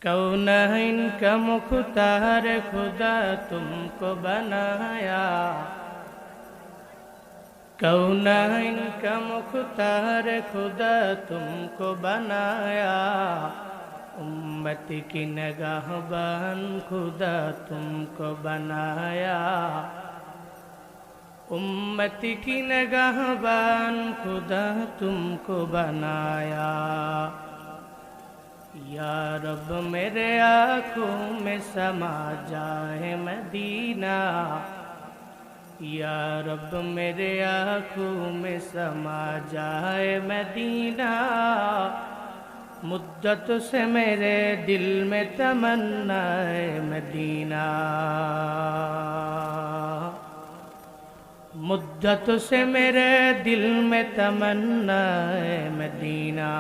कौनैन का मुख्तार खुदा तुमको बनाया, कौनैन का मुख्तार खुदा तुमको बनाया। उम्मत की निगाहबान खुदा तुमको बनाया, उम्मत की निगाहबान खुदा तुमको बनाया। या रब मेरे आँखों में समा जाए मदीना, या रब मेरे आँखों में समा जाए मदीना। मुद्दत से मेरे दिल में तमन्ना है मदीना, मुद्दत से मेरे दिल में तमन्ना है मदीना।